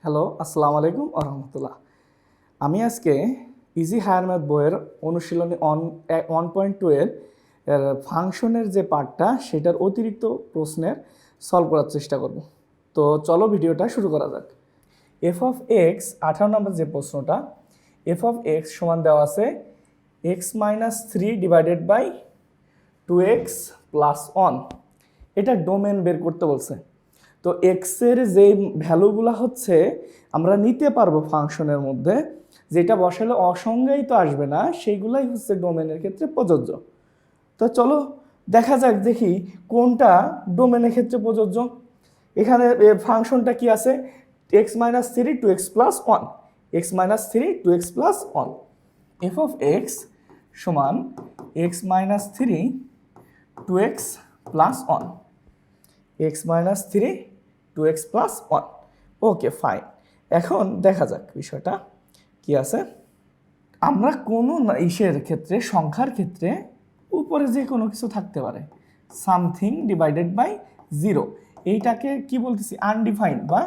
Hello, আসসালামু আলাইকুম রহমতুল্লাহ। আমি আজকে ইজি হায়ার ম্যাথ বইয়ের অনুশীলনী 1.2 এর ফাংশনের যে পার্টটা সেটার অতিরিক্ত প্রশ্নের সলভ করার চেষ্টা করব। তো চলো ভিডিওটা শুরু করা যাক। এফ অফ এক্স 18 নম্বর যে প্রশ্নটা, এফ অফ এক্স সমান দেওয়া আছে x minus 3 divided by 2x plus 1। এটা ডোমেন বের করতে বলছে। তো এক্সের যে ভ্যালুগুলো হচ্ছে আমরা নিতে পারবো ফাংশনের মধ্যে, যেটা বসালে অসংজ্ঞায়িত আসবে না, সেইগুলাই হচ্ছে ডোমেনের ক্ষেত্রে প্রযোজ্য। তো চলো দেখা যাক, দেখি কোনটা ডোমেনের ক্ষেত্রে প্রযোজ্য। এখানে ফাংশনটা কি আছে, x minus 3 2x plus 1, X minus 3 2x plus 1। F of x সমান X minus 3 2x plus 1, X minus 3 2x plus 1। Okay, fine. এখন দেখা যাক বিষয়টা কি আছে। আমরা কোনো ইসের ক্ষেত্রে, সংখ্যার ক্ষেত্রে উপরে যে কোনো কিছু থাকতে পারে, সামথিং ডিভাইডেড বাই 0, এইটাকে কি বলতেছি, আনডিফাইন্ড বা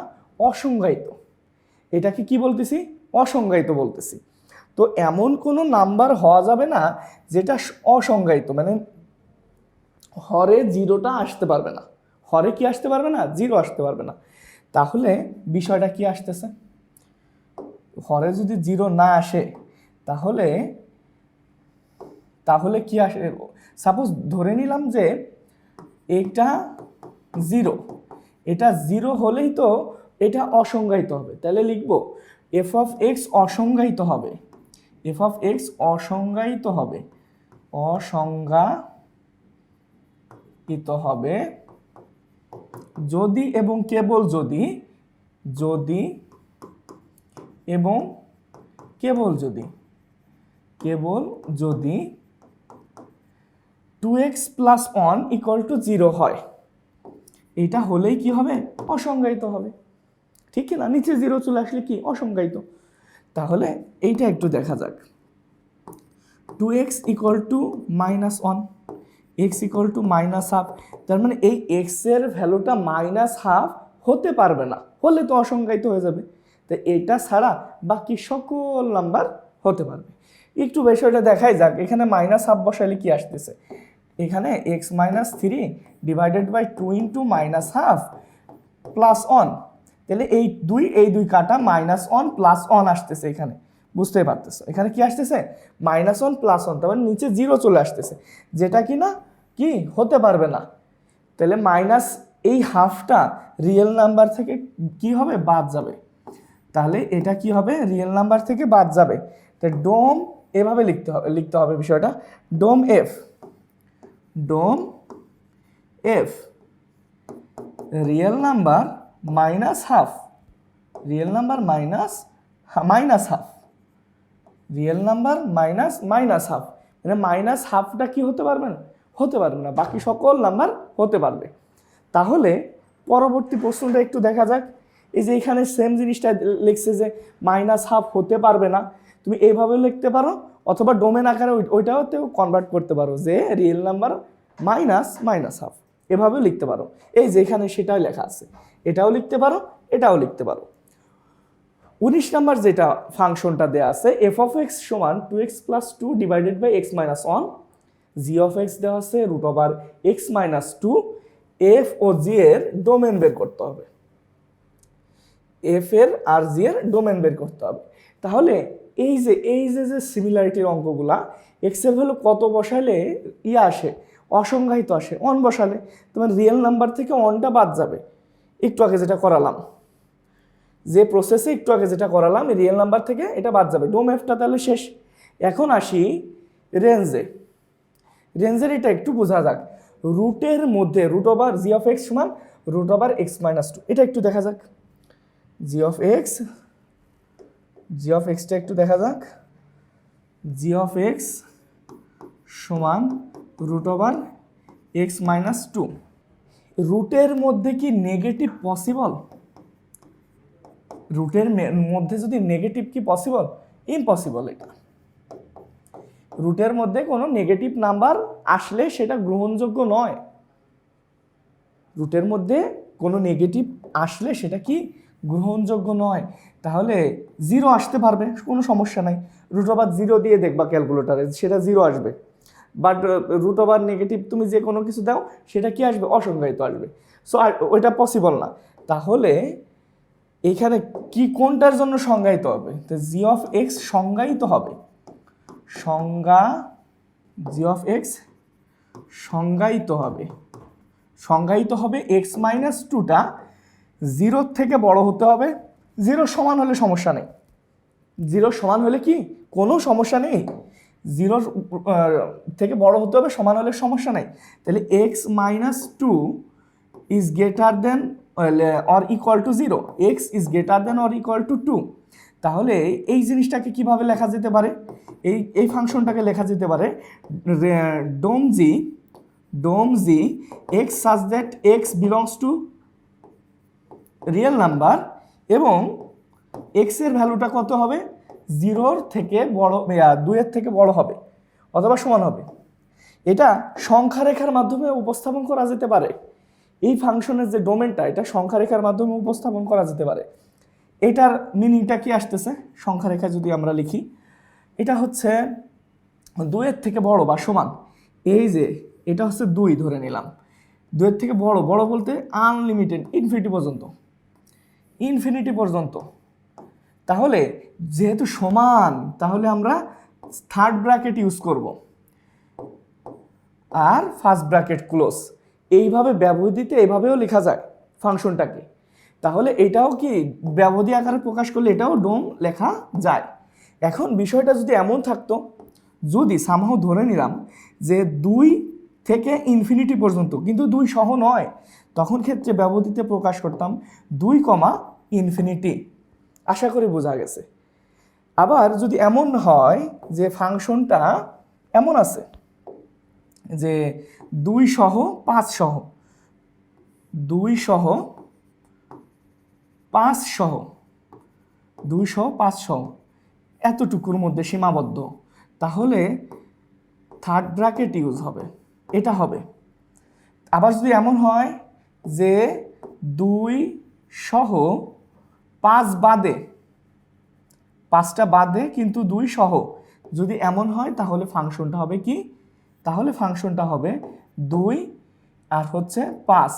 অসংজ্ঞায়িত। এটাকে কি বলতেছি, অসংজ্ঞায়িত বলতেছি। তো এমন কোনো নাম্বার হওয়া যাবে না যেটা অসংজ্ঞায়িত, মানে হরে জিরোটা আসতে পারবে না। হরে কি আসতে পারবে না, জিরো আসতে পারবে না। তাহলে বিষয়টা কি আসতেছে, হরে যদি জিরো না আসে তাহলে তাহলে কি আসে, সাপোজ ধরে নিলাম যে এটা জিরো, এটা জিরো হলেই তো এটা অসংজ্ঞায়িত হবে। তাহলে লিখব এফ অফ এক্স অসংজ্ঞায়িত হবে, এফ অফ এক্স অসংজ্ঞায়িত হবে, অসংজ্ঞায়িত হবে যদি এবং কেবল যদি, যদি এবং কেবল যদি, কেবল যদি 2x প্লাস 1 ইকুয়াল টু 0 হয়। এটা হলেই কি হবে, অসংজ্ঞায়িত হবে। ঠিক কি না, নিচে 0 চলে আসলে কি, অসংজ্ঞায়িত। তাহলে এইটা একটু দেখা যাক। 2x equal to minus 1, x equal to minus half. তার মানে এই এক্স এর ভ্যালুটা মাইনাস হাফ হতে পারবে না, হলে তো অসংজ্ঞায়িত হয়ে যাবে। তো এটা ছাড়া বাকি সকল নাম্বার হতে পারবে। একটু বিষয়টা দেখাই যাক। এখানে মাইনাস হাফ বসাইলে কি আসতেছে, এখানে x minus 3 divided by 2 into minus half plus 1। তাহলে এই দুই কাটা মাইনাস 1 প্লাস 1 আসতেছে। এখানে বুঝতেই পারতেছো, এখানে কি আসতেছে, মাইনাস 1 প্লাস 1, তার মানে নিচে 0 চলে আসতেছে, যেটা কি না কি হতে পারবে না। তাহলে মাইনাস এই হাফটা রিয়েল নাম্বার থেকে কি হবে, বাদ যাবে। তাহলে এটা কি হবে, রিয়েল নাম্বার থেকে বাদ যাবে। তো ডোম এভাবে লিখতে হবে বিষয়টা, dom F, dom F real number minus half, real number minus half, real number minus half, মানে মাইনাস হাফটা কি হতে পারবে না, হতে পারবে না, বাকি সকল নাম্বার হতে পারবে। তাহলে পরবর্তী প্রশ্নটা একটু দেখা যাক। এই যে এখানে সেম জিনিসটা লিখছে যে মাইনাস হাফ হতে পারবে না, তুমি এইভাবে লিখতে পারো, অথবা ডোমেন আকারে ওইটাতেও কনভার্ট করতে পারো যে রিয়েল নাম্বার মাইনাস হাফ, এভাবেও লিখতে পারো। এই যে এখানে সেটাই লেখা আছে, এটাও লিখতে পারো, এটাও লিখতে পারো। 19 নাম্বার যেটা ফাংশনটা দেওয়া আছে, এফ অফ এক্স সমান 2x plus 2 divided by X minus 1, G of X দেওয়া আছে root over x minus 2। F ও জি এর ডোমেন বের করতে হবে, এফ এর আর জি এর ডোমেন বের করতে হবে। তাহলে এই যে সিমিলারিটির অঙ্কগুলা, এক্স এর ভ্যালু কত বসালে আসে, অসংজ্ঞায়িত আসে, 1 বসালে তোমার রিয়েল নাম্বার থেকে 1টা বাদ যাবে। একটু আগে যেটা করালাম, যে প্রসেসে একটু আগে যেটা করালাম, রিয়েল নাম্বার থেকে এটা বাদ যাবে। ডোম এফটা তাহলে শেষ। এখন আসি রেঞ্জে। রেঞ্জের এটা একটু বোঝা যাক। রুটের মধ্যে root over g of x সমান রুট ওভার এক্স মাইনাস 2, এটা একটু দেখা যাক। জি অফ এক্সটা একটু দেখা যাক। জি অফ এক্স সমান রুট ওভার এক্স মাইনাস 2। রুটের মধ্যে কি নেগেটিভ পসিবল? রুটের মধ্যে যদি নেগেটিভ কি পসিবল? ইম্পসিবল। এটা রুটের মধ্যে কোনো নেগেটিভ নাম্বার আসলে সেটা গ্রহণযোগ্য নয়। রুটের মধ্যে কোনো নেগেটিভ আসলে সেটা কি গ্রহণযোগ্য নয়, তাহলে 0 আসতে পারবে, কোনো সমস্যা নাই। √0 দিয়ে দেখবা ক্যালকুলেটারে, সেটা 0 আসবে। বাট √নেগেটিভ তুমি যে কোনো কিছু দাও, সেটা কি আসবে? অসংজ্ঞায়িত আসবে। সো ওইটা পসিবল না। তাহলে এখানে কি কোনটার জন্য সংজ্ঞায়িত হবে? তো g(x) সংজ্ঞায়িত হবে, g(x) সংজ্ঞায়িত হবে, x-2টা 0 থেকে বড় হতে হবে। 0 সমান হলে সমস্যা নেই, 0 সমান হলে কি কোনো সমস্যা নেই, 0 থেকে বড় হতে হবে, সমান হলে সমস্যা নেই। তাহলে x-2 is greater than or equal to 0, x is greater than or equal to 2। তাহলে এই জিনিসটাকে কিভাবে লেখা যেতে পারে? এই ফাংশনটাকে লেখা যেতে পারে dom g x such that x belongs to real number এবং x এর ভ্যালুটা কত হবে? 0 থেকে বড়, 2 এর থেকে বড় হবে অথবা সমান হবে। এটা সংখ্যা রেখার মাধ্যমে উপস্থাপন করা যেতে পারে। এই ফাংশনের যে ডোমেনটা, এটা সংখ্যা রেখার মাধ্যমে উপস্থাপন করা যেতে পারে। এটার মিনিংটা কি আসতেছে? সংখ্যা রেখা যদি আমরা লিখি, এটা হচ্ছে 2 এর থেকে বড় বা সমান, এই যে এটা হচ্ছে 2 ধরে নিলাম, 2 এর থেকে বড়, বড় বলতে আনলিমিটেড, ইনফিনিটি পর্যন্ত। তাহলে যেহেতু সমান, তাহলে আমরা থার্ড ব্র্যাকেট ইউজ করব আর ফার্স্ট ব্র্যাকেট ক্লোজ। এইভাবে ব্যবধিতে এইভাবেও লেখা যায় ফাংশনটাকে। তাহলে এটাও কি ব্যবধি আকারে প্রকাশ করলে এটাও ডোম লেখা যায়। এখন বিষয়টা যদি এমন থাকতো, যদি সামহাও ধরে নিলাম যে 2 থেকে ইনফিনিটি পর্যন্ত, কিন্তু 2 সহ নয়, তখন ক্ষেত্রে ব্যবধিতে প্রকাশ করতাম 2, আশা করি বোঝা গেছে। আবার যদি এমন হয় যে ফাংশনটা এমন আছে যে 2 সহ 5 সহ, 2 সহ 5 সহ, 2 সহ 5 সহ এতটুকুর মধ্যে সীমাবদ্ধ, তাহলে থার্ড ব্র্যাকেট ইউজ হবে, এটা হবে। আবার যদি এমন হয় যে 2 সহ 5 বাদে, 5টা বাদে কিন্তু 2 সহ, যদি এমন হয় তাহলে ফাংশনটা হবে কি? তাহলে ফাংশনটা হবে 2 আর হচ্ছে 5।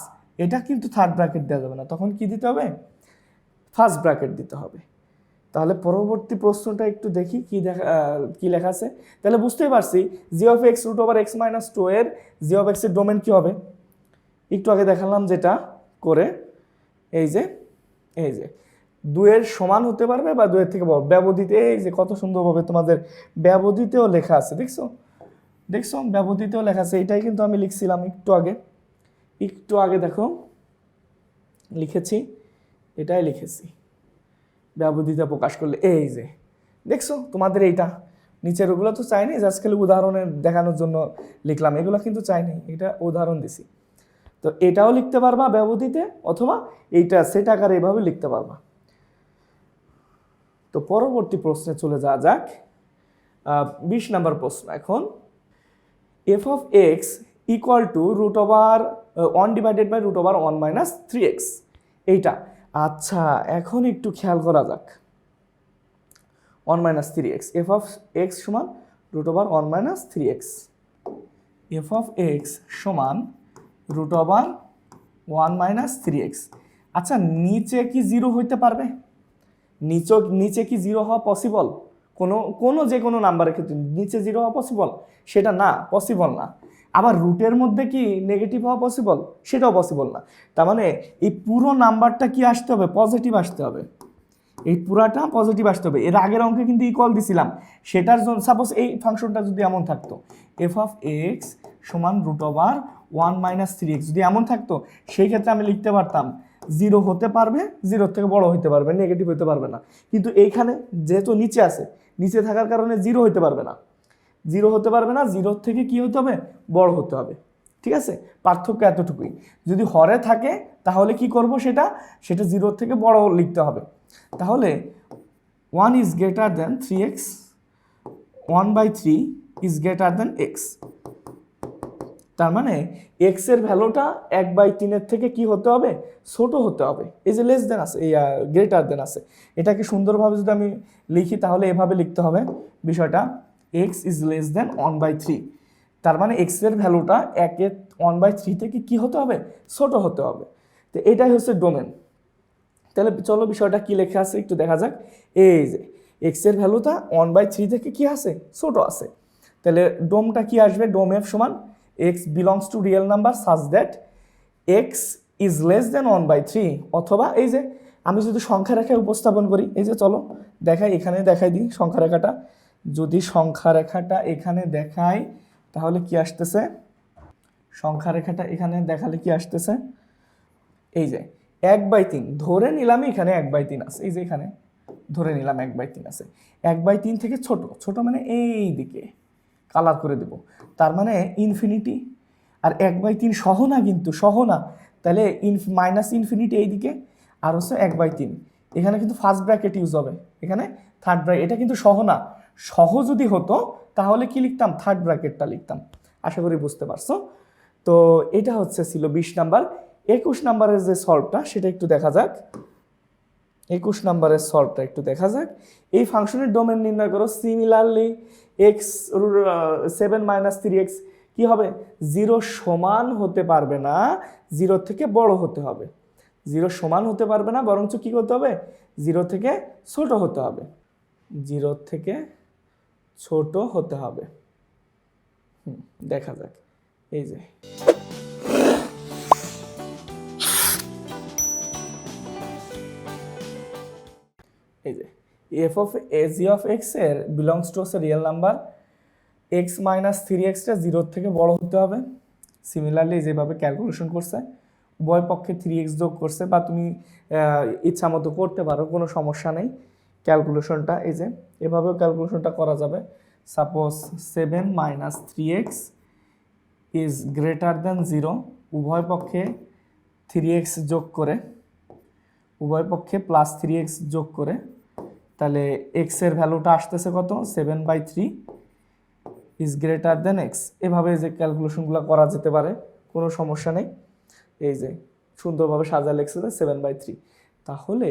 এটা কিন্তু থার্ড ব্র্যাকেট দেওয়া যাবে না, তখন কি দিতে হবে? ফার্স্ট ব্র্যাকেট দিতে হবে। তাহলে পরবর্তী প্রশ্নটা একটু দেখি কি লেখা আছে। তাহলে বুঝতেই পারছি g(x) √x-2 এর g(x) এর ডোমেন কি হবে? একটু আগে দেখালাম যেটা করে, এই যে 2 এর সমান হতে পারবে বা 2 এর থেকে বড়, ব্যবধিতে, এই যে কত সুন্দরভাবে তোমাদের ব্যবধিতেও লেখা আছে, দেখছো ব্যবধিতেও লেখা আছে। এটাই কিন্তু আমি লিখছিলাম একটু আগে দেখো লিখেছি, এটাই লিখেছি ব্যবধিতে প্রকাশ করলে। এই যে দেখছো তোমাদের এইটা, নিচের ওগুলো তো চাইনি, জাস্ট খালি উদাহরণে দেখানোর জন্য লিখলাম, এগুলো কিন্তু চাইনি, এটা উদাহরণ দিছি। তো এটাও লিখতে পারবা ব্যবধিতে, অথবা এইটা সেট আকারে এভাবে লিখতে পারবা। তো পরবর্তী প্রশ্নে চলে যাওয়া যাক। 20 নম্বর প্রশ্ন এখন, f(x) equal to √1 divided by √1 - 3x, এইটা। আচ্ছা, এখন একটু খেয়াল করা যাক। 1 - 3x, f(x) সমান √1 - 3x, f(x) সমান √1 - 3x। আচ্ছা, নিচে কি 0 হইতে পারবে? নিচে কি 0 হওয়া পসিবল? কোনো যে কোনো নাম্বারের ক্ষেত্রে নিচে 0 হওয়া পসিবল? সেটা না, পসিবল না। আবার রুটের মধ্যে কি নেগেটিভ হওয়া পসিবল? সেটাও পসিবল না। তার মানে এই পুরো নাম্বারটা কি আসতে হবে? পজিটিভ আসতে হবে, এই পুরাটা পজিটিভ আসতে হবে। এর আগের অঙ্কে কিন্তু ইকুয়াল দিছিলাম, সেটার জন্য সাপোজ এই ফাংশনটা যদি এমন থাকতো, f(x) সমান √1 - 3x, যদি এমন থাকতো, সেই ক্ষেত্রে আমি লিখতে পারতাম 0 হতে পারবে, 0 থেকে বড় হতে পারবে, নেগেটিভ হতে পারবে না। কিন্তু এইখানে যেহেতু নিচে আছে, নিচে থাকার কারণে 0 হতে পারবে না, 0 থেকে কি হতে হবে? বড় হতে হবে। ঠিক আছে, পার্থক্য এতটুকুই। যদি হরে থাকে তাহলে কি করব? সেটা 0 থেকে বড় লিখতে হবে। তাহলে 1 is greater than 3x, 1/3 is greater than x। তার মানে এক্স এর ভ্যালুটা 1/3 থেকে কি হতে হবে, ছোট হতে হবে। এই যে লেস দেন আছে, এই গ্রেটার দেন আছে, এটাকে সুন্দরভাবে যদি আমি লিখি তাহলে এভাবে লিখতে হবে বিষয়টা, এক্স ইজ লেস দেন 1/3। তার মানে এক্স এর ভ্যালুটা 1/3 থেকে কি হতে হবে, ছোট হতে হবে। তো এটাই হচ্ছে ডোমেন। তাহলে চলো বিষয়টা কি লেখা আছে একটু দেখা যাক। এই যে এক্স এর ভ্যালুটা 1/3 থেকে কি আছে, ছোট আছে। তাহলে ডোমটা কি আসবে, ডোম এফ সমান x belongs two real number such that x is less than 1/3, অথবা এই যে আমি যদি সংখ্যা রেখায় উপস্থাপন করি, এই যে চলো দেখাই, এখানে দেখাই দিই সংখ্যা রেখাটা। যদি সংখ্যা রেখাটা এখানে দেখাই তাহলে কি আসতেছে, সংখ্যা রেখাটা এখানে দেখালে কি আসতেছে, এই যে 1/3 ধরে নিলাম, এখানে 1/3 আছে, এই যে এখানে ধরে নিলাম 1/3 আছে। 1/3 থেকে ছোট, ছোট মানে এই দিকে কালার করে দেব, তার মানে ইনফিনিটি। আর 1/3 সহ না, কিন্তু সহ না, তাহলে মাইনাস ইনফিনিটি এইদিকে, আর হচ্ছে 1/3 এখানে কিন্তু ফার্স্ট ব্র্যাকেট ইউজ হবে, এখানে থার্ড ব্র্যাকেট, এটা কিন্তু সহ না। সহ যদি হতো তাহলে কি লিখতাম, থার্ড ব্র্যাকেটটা লিখতাম। আশা করি বুঝতে পারছো। তো এটা হচ্ছে ছিল 20 নাম্বার। 21 নাম্বারের যে সলভটা সেটা একটু দেখা যাক। 21 নাম্বারের সলভটা একটু দেখা যাক। এই ফাংশনের ডোমেন নির্ণয় করো। সিমিলারলি এক্স 7 - 3x কি হবে, 0 সমান হতে পারবে না, 0 থেকে বড় হতে হবে। 0 সমান হতে পারবে না, বরঞ্চ কি করতে হবে, 0 থেকে ছোট হতে হবে, 0 থেকে ছোট হতে হবে। দেখা যাক, এই যে এই যে F of G of x এর বিলংস টু হচ্ছে রিয়েল নাম্বার, এক্স - 3x-টা 0 থেকে বড় হতে হবে। সিমিলারলি যেভাবে ক্যালকুলেশন করছে, উভয় পক্ষে 3x যোগ করছে, বা তুমি ইচ্ছা মতো করতে পারো, কোনো সমস্যা নেই ক্যালকুলেশনটা। এই যে এভাবেও ক্যালকুলেশনটা করা যাবে। Suppose 7 - 3x is greater than 0, উভয় পক্ষে 3x যোগ করে, উভয় পক্ষে প্লাস 3x যোগ করে, তাহলে x এর ভ্যালুটা আসতেছে কত, 7/3 ইজ গ্রেটার দেন এক্স। এভাবে যে ক্যালকুলেশনগুলো করা যেতে পারে, কোনো সমস্যা নেই। এই যে সুন্দরভাবে সাজা লেখছে 7/3, তাহলে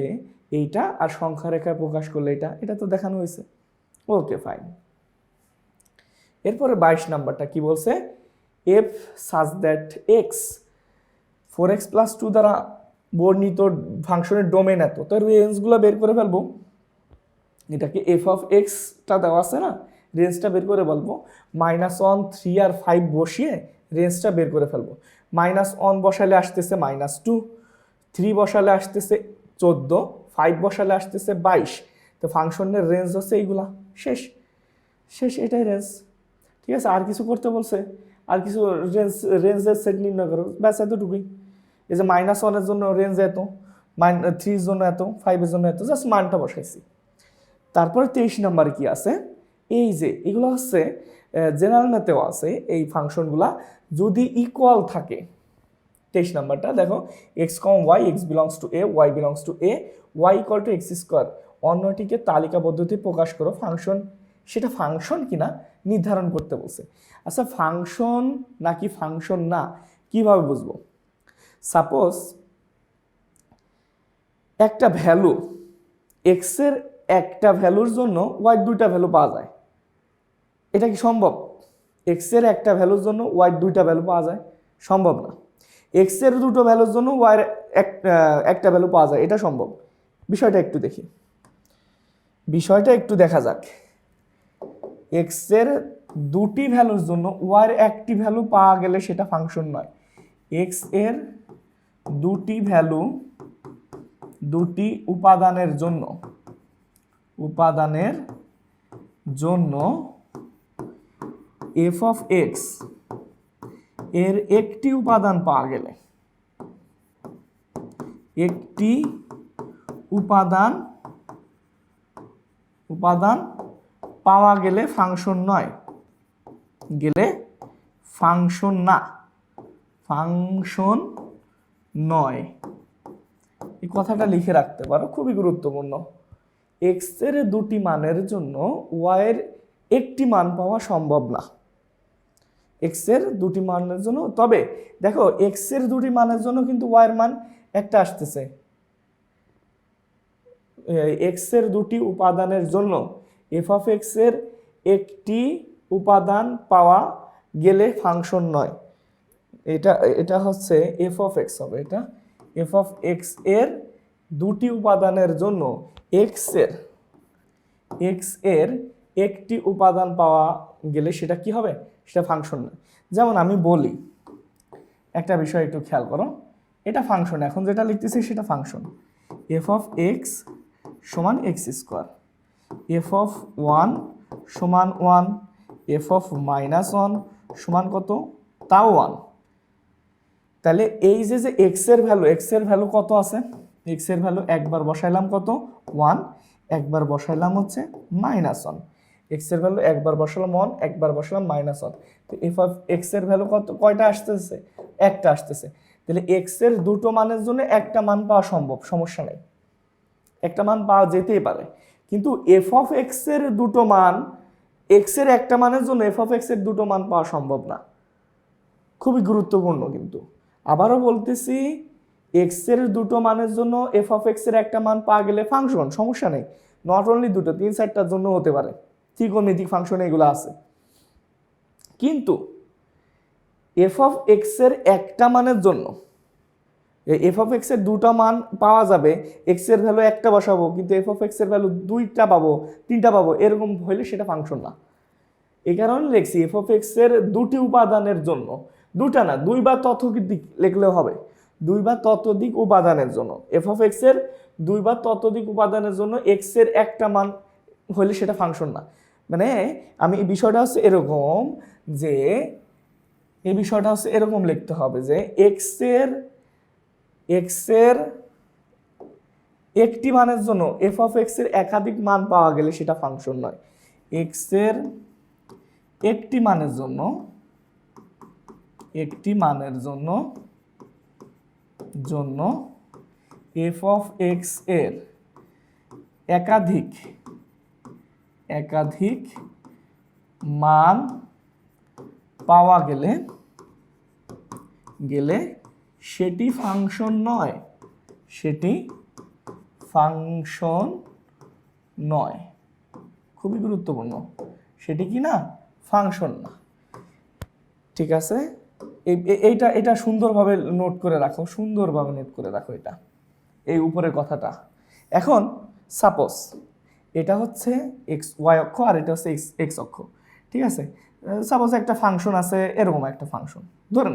এইটা আর সংখ্যা রেখায় প্রকাশ করলে এটা, এটা তো দেখানো হয়েছে। Okay fine. এরপরে 22 নাম্বারটা কি বলছে, F such that x 4x + 2 দ্বারা বর্ণিত ফাংশনের ডোমেন এত, তো রেঞ্জগুলো বের করে ফেলবো। এটাকে এফ অফ এক্সটা দেওয়া আছে না, রেঞ্জটা বের করে বলবো। -1, 3 আর 5 বসিয়ে রেঞ্জটা বের করে ফেলবো। -1 বসালে আসতেছে -2, 3 বসালে আসতেছে 14, 5 বসালে আসতেছে 22। তো ফাংশনের রেঞ্জ হচ্ছে এইগুলা, শেষ শেষ, এটাই রেঞ্জ। ঠিক আছে, আর কিছু করতে বলছে, আর কিছু রেঞ্জের সেট নির্ণয় করো, ব্যাস এতটুকুই। এই যে -1-এর জন্য রেঞ্জ এত, 3-এর জন্য এত, 5-এর জন্য এত, জাস্ট মানটা বসাইছি। তারপরে 23 নাম্বারে কি আছে, এই যে এগুলো হচ্ছে জেনারেল ম্যাথেও আছে এই ফাংশনগুলা, যদি ইকুয়াল থাকে। 23 নাম্বারটা দেখো, x, y, x belongs to a, y belongs to a, y = x², অন্যটিকে তালিকা পদ্ধতি প্রকাশ করো। ফাংশন, সেটা ফাংশন কিনা নির্ধারণ করতে বলছে। আচ্ছা, ফাংশন নাকি ফাংশন না কিভাবে বুঝবো? সাপোজ একটা ভ্যালু, x এর একটা ভ্যালুর জন্য y দুইটা ভ্যালু পাওয়া যায়, এটা কি সম্ভব? x এর একটা ভ্যালুর জন্য y দুইটা ভ্যালু পাওয়া যায়, সম্ভব না। x এর দুটো ভ্যালুর জন্য y এর একটা ভ্যালু পাওয়া যায়, এটা সম্ভব। বিষয়টা একটু দেখি, বিষয়টা একটু দেখা যাক। x এর দুটি ভ্যালুর জন্য y এর একটি ভ্যালু পাওয়া গেলে সেটা ফাংশন নয়। x এর দুটি ভ্যালু, দুটি উপাদানের জন্য এফ অফ এক্স এর একটি উপাদান পাওয়া গেলে, একটি উপাদান পাওয়া গেলে ফাংশন নয়, গেলে ফাংশন না, ফাংশন নয়। এই কথাটা লিখে রাখতে পারো, খুবই গুরুত্বপূর্ণ। এক্স এর দুটি মানের জন্য ওয়াই এর একটি মান পাওয়া সম্ভব না। এক্স এর দুটি মানের জন্য, তবে দেখো এক্স এর দুটি মানের জন্য কিন্তু ওয়াই এর মান একটা আসতেছে। এক্স এর দুটি উপাদানের জন্য এফ অফ এক্স এর একটি উপাদান পাওয়া গেলে ফাংশন নয়। এটা এটা হচ্ছে এফ অফ এক্স হবে, এটা এফ অফ এক্স এর দুটি উপাদানের জন্য এক্স এর একটি উপাদান পাওয়া গেলে সেটা কি হবে, সেটা ফাংশন নয়। যেমন আমি বলি একটা বিষয় একটু খেয়াল করো, এটা ফাংশন, এখন যেটা লিখতেছি সেটা ফাংশন। এফ অফ এক্স সমান X square, F of one সমান one, F of minus one সমান কত, তাও ওয়ান। তাহলে এই যে এক্স এর ভ্যালু কত আছে, এক্স এর ভ্যালু একবার বসাইলাম কত, ওয়ান, একবার বসাইলাম হচ্ছে মাইনাস ওয়ান। এক্স এর ভ্যালু একবার বসালাম ওয়ান, একবার বসালাম মাইনাস ওয়ান। তো এফ অফ এক্স এর ভ্যালু কত, কয়টা আসতেছে, একটা আসতেছে। তাহলে এক্স এর দুটো মানের জন্য একটা মান পাওয়া সম্ভব, সমস্যা নেই, একটা মান পাওয়া যেতেই পারে। কিন্তু এফ অফ এক্স এর দুটো মান, এক্স এর একটা মানের জন্য এফ অফ এক্স এর দুটো মান পাওয়া সম্ভব না। খুবই গুরুত্বপূর্ণ কিন্তু, আবারও বলতেছি, এক্স এর দুটো মানের জন্য এফ অফ এক্স এর একটা মান পাওয়া গেলে ফাংশন, সমস্যা নেই। নট অনলি দুটো, 3-4টার জন্য হতে পারে, ত্রিকোণমিতিক ফাংশন এগুলো আছে। কিন্তু এফ অফ এক্স এর একটা মানের জন্য এফ অফ এক্স এর দুটো মান পাওয়া যাবে, এক্স এর ভ্যালু একটা বসাবো কিন্তু এফ অফ এক্স এর ভ্যালু দুইটা পাবো, তিনটা পাবো, এরকম হইলে সেটা ফাংশন না। এই কারণে লিখছি এফ অফ এক্স এর দুটি উপাদানের জন্য, দুটা না, দুই বা ততোধিক লিখলেও হবে, দুই বা ততোধিক উপাদানের জন্য, এফ অফ এক্স এর দুই বা ততোধিক উপাদানের জন্য এক্স এর একটা মান হইলে সেটা ফাংশন না। মানে আমি এই বিষয়টা হচ্ছে এরকম, যে এই বিষয়টা হচ্ছে এরকম লিখতে হবে যে এক্স এর একটি মানের জন্য এফ অফ এক্স এর একাধিক মান পাওয়া গেলে সেটা ফাংশন নয়। এক্স এর একটি মানের জন্য এফ অফ এক্স এর একাধিক মান পাওয়া গেলে সেটি ফাংশন নয়, খুবই গুরুত্বপূর্ণ, সেটি কি না, ফাংশন না। ঠিক আছে, এটা সুন্দরভাবে নোট করে রাখো, এটা এই উপরের কথাটা। এখন সাপোজ এটা হচ্ছে এক্স ওয়াই অক্ষ আর এটা হচ্ছে এক্স অক্ষ, ঠিক আছে। সাপোজ একটা ফাংশন আছে, এরকম একটা ফাংশন ধরে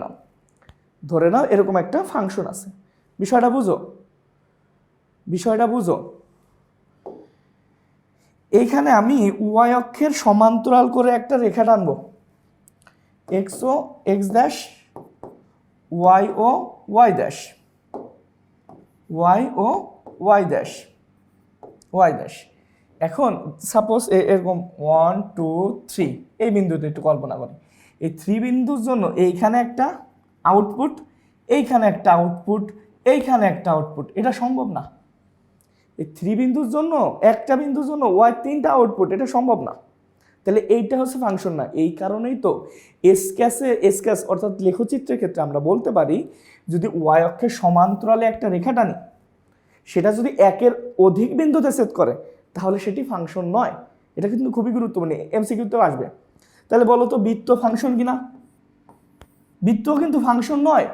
নাও এরকম একটা ফাংশন আছে। বিষয়টা বুঝো, এইখানে আমি ওয়াই অক্ষের সমান্তরাল করে একটা রেখা টানবো, এক্স ও এক্স ড্যাশ, ওয়াই ও ওয়াই ড্যাশ, এখন সাপোজ এরকম 1 2 3 এই বিন্দুতে একটু কল্পনা করি, এই 3 বিন্দুর জন্য এইখানে একটা আউটপুট, এইখানে একটা আউটপুট, এইখানে একটা আউটপুট, এটা সম্ভব না। এই 3 বিন্দুর জন্য, একটা বিন্দুর জন্য ওয়াই 3টা আউটপুট, এটা সম্ভব না। তাহলে এইটা হচ্ছে ফাংশন না। এই কারণেই তো এসক্যাস অর্থাৎ লেখচিত্রের ক্ষেত্রে আমরা বলতে পারি, যদি ওয়াই অক্ষের সমান্তরালে একটা রেখা টানি, সেটা যদি একের অধিক বিন্দুতে ছেদ করে তাহলে সেটি ফাংশন নয়। এটা কিন্তু খুবই গুরুত্বপূর্ণ, এমসিকিউতেও আসবে। তাহলে বলো তো বৃত্ত ফাংশন কিনা? বৃত্ত কিন্তু ফাংশন নয়,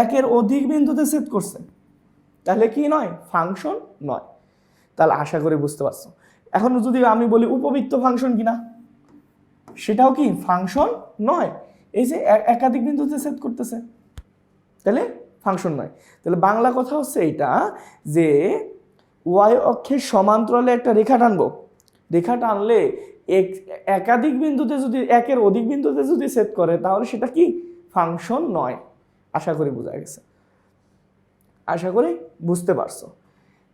একের অধিক বিন্দুতে ছেদ করছে, তাহলে কি নয়, ফাংশন নয়। তাহলে আশা করি বুঝতে পারছো। এখন যদি আমি বলি উপবৃত্ত ফাংশন কিনা, সেটাও কি ফাংশন নয়, এই যে একাধিক বিন্দুতে ছেদ করতেছে, তাহলে ফাংশন নয়। তাহলে বাংলা কথা হচ্ছে এইটা, যে ওয়াই অক্ষের সমান্তরালে একটা রেখা টানবো, রেখা টানলে একাধিক বিন্দুতে যদি, একের অধিক বিন্দুতে যদি ছেদ করে তাহলে সেটা কি ফাংশন নয়। আশা করি বোঝা গেছে, আশা করি বুঝতে পারছো।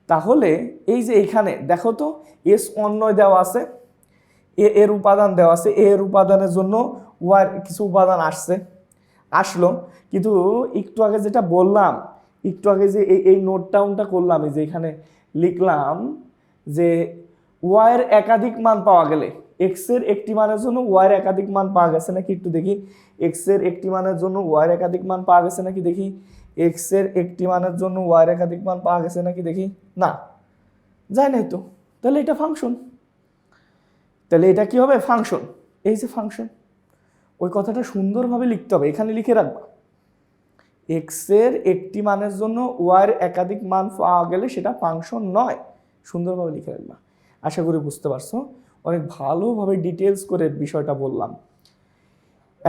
তাহলে এই যে এখানে দেখো তো এস অন্যয় দেওয়া আছে, এর উপাদান দেওয়া আছে, এর উপাদানের জন্য ওয়ার কিছু উপাদান আসলো, কিন্তু একটু আগে যেটা বললাম, একটু আগে যে এই নোট ডাউনটা করলাম, এই যে এখানে লিখলাম যে ওয়াইয়ের একাধিক মান পাওয়া গেলে, এক্স এর একটি মানের জন্য ওয়াই এর একাধিক মান পাওয়া গেছে নাকি একটু দেখি। এক্স এর একটি মানের জন্য ওয়াই এর একাধিক মান পাওয়া গেছে নাকি দেখি। এক্স এর একটি মানের জন্য ওয়াই এর একাধিক মান পাওয়া গেছে নাকি দেখি। না, যায় নাই তো। তাহলে এটা ফাংশন, তাহলে এটা কি হবে? ফাংশন। এই যে ফাংশন, ওই কথাটা সুন্দরভাবে লিখতে হবে, এখানে লিখে রাখবা। এক্স এর একটি মানের জন্য ওয়াই এর একাধিক মান পাওয়া গেলে সেটা ফাংশন নয়, সুন্দরভাবে লিখে রাখবা। আশা করি বুঝতে পারছো, অনেক ভালোভাবে ডিটেলস করে বিষয়টা বললাম।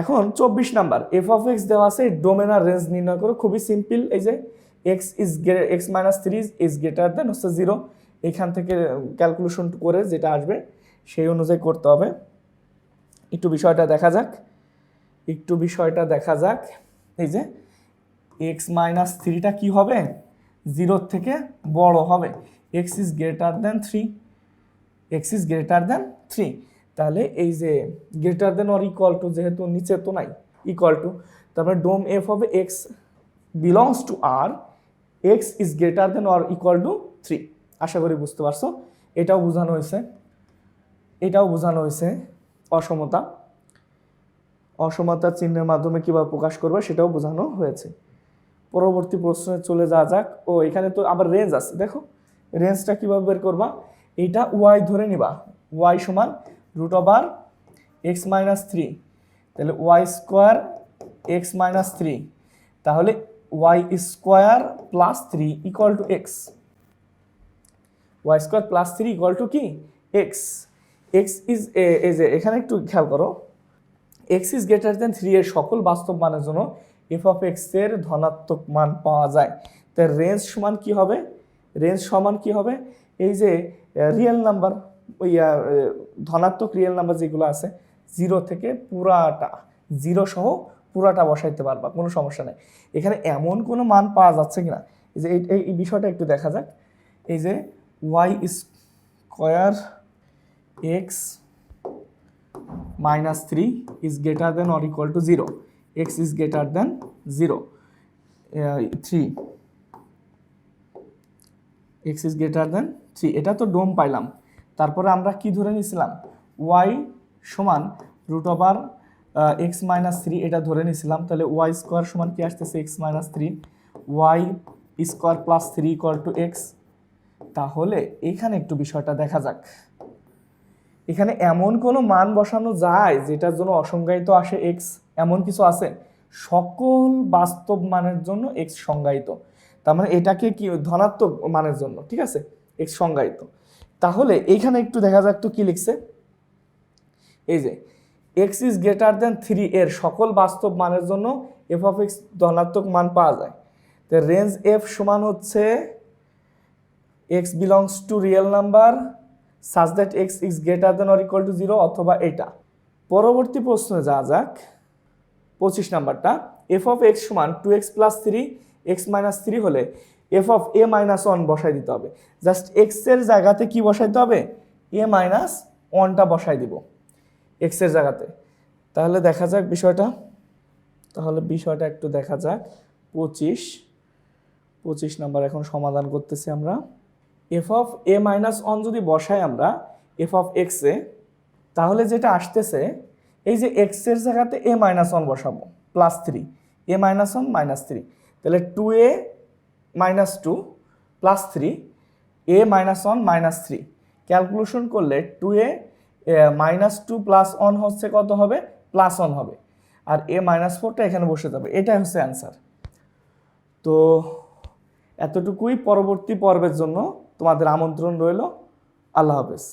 এখন 24 নাম্বার, এফ অফ এক্স দেওয়া আছে, ডোমেন আর রেঞ্জ নির্ণয় করো। খুবই সিম্পল, এই যে এক্স মাইনাস 3 ইজ গ্রেটার দেন হচ্ছে 0, এখান থেকে ক্যালকুলেশন করে যেটা আসবে সেই অনুযায়ী করতে হবে। একটু বিষয়টা দেখা যাক, এই যে এক্স মাইনাস 3টা কী হবে? 0 থেকে বড় হবে। এক্স ইজ গ্রেটার দেন 3, তাহলে এই যে greater than or equal to, যেহেতু নিচে তো নাই ইকুয়াল টু, তারপরে ডোম এফ হবে x belongs to R, x is greater than or equal to 3। আশা করি বুঝতে পারছো। এটাও বোঝানো হয়েছে অসমতার চিহ্নের মাধ্যমে কীভাবে প্রকাশ করবে সেটাও বোঝানো হয়েছে। পরবর্তী প্রশ্নে চলে যাওয়া যাক। ও এখানে তো আবার রেঞ্জ আছে, দেখো রেঞ্জটা কীভাবে বের করবা। এইটা ওয়াই ধরে নিবা, ওয়াই সমান রুট ওভার এক্স মাইনাস 3, তাহলে ওয়াই স্কোয়ার এক্স মাইনাস 3, তাহলে y square plus 3 equal to x. Y square plus 3 equal to কি? এক্স। এক্স ইজ এই যে এখানে একটু খেয়াল করো, এক্স ইজ গ্রেটার দেন 3 এর সকল বাস্তব মানের জন্য এফ অফ এক্স এর ধনাত্মক মান পাওয়া যায়। তার রেঞ্জ সমান কি হবে? এই যে রিয়েল নাম্বার, ওই ধনাত্মক রিয়েল নাম্বার যেগুলো আছে 0 থেকে পুরাটা, 0 সহ পুরাটা বসাইতে পারবা, কোনো সমস্যা নেই। এখানে এমন কোনো মান পাওয়া যাচ্ছে কিনা, এই যে এই বিষয়টা একটু দেখা যাক। এই যে y square x minus 3 is greater than or equal to 0, x is greater than 0, 3, x is greater than 3, এটা তো ডোম পাইলাম। তারপরে আমরা কি ধরে নিয়েছিলাম? y সমান রুট ওভার এক্স মাইনাস 3, এটা ধরে নিয়েছিলাম। তাহলে ওয়াই স্কোয়ার সমান কি আসতেছে? X minus 3, y square plus 3 equal to x. তাহলে এখানে একটু বিষয়টা দেখা যাক, এখানে এমন কোনো মান বসানো যায় যেটার জন্য অসংজ্ঞায়িত আসে এক্স, এমন কিছু আছে? সকল বাস্তব মানের জন্য এক্স সংজ্ঞায়িত, তার মানে এটাকে কি ধনাত্মক মানের জন্য, ঠিক আছে, এক্স সংজ্ঞায়িত। তাহলে এইখানে একটু দেখা যাক তো কি লিখছে। এই যে এক্স ইজ গ্রেটার দেন 3 এর সকল বাস্তব মানের জন্য এফ অফ এক্স ধনাত্মক মান পাওয়া যায়। তো রেঞ্জ এফ সমান হচ্ছে x belongs two real number such that x is greater than or equal to 0, অথবা এটা। পরবর্তী প্রশ্নে যাওয়া যাক, 25 নাম্বারটা, f of x সমান 2x plus 3 x minus 3 হলে f of a minus 1 বসাই দিতে হবে। জাস্ট x এর জায়গাতে কি বসাইতে হবে? a minus 1টা বসাই দিব x এর জায়গাতে। তাহলে দেখা যাক বিষয়টা, একটু দেখা যাক। 25 নাম্বার এখন সমাধান করতেছি আমরা। এফ অফ এ মাইনাস 1 যদি বসাই আমরা এফ অফ এক্স এ, তাহলে যেটা আসতেছে, এই যে এক্স এর জায়গাতে এ মাইনাস 1 বসাবো প্লাস 3, এ মাইনাস 1 মাইনাস 3, তাহলে 2a মাইনাস 2 প্লাস 3, এ মাইনাস 1 মাইনাস 3, ক্যালকুলেশন করলে 2a মাইনাস 2 প্লাস 1 হচ্ছে কত হবে? প্লাস 1 হবে, আর এ মাইনাস 4টা এখানে বসে যাবে। এটাই হচ্ছে অ্যান্সার। তো এতটুকুই, পরবর্তী পর্বের জন্য তোমাদের আমন্ত্রণ রইল। আল্লাহ হাফেজ।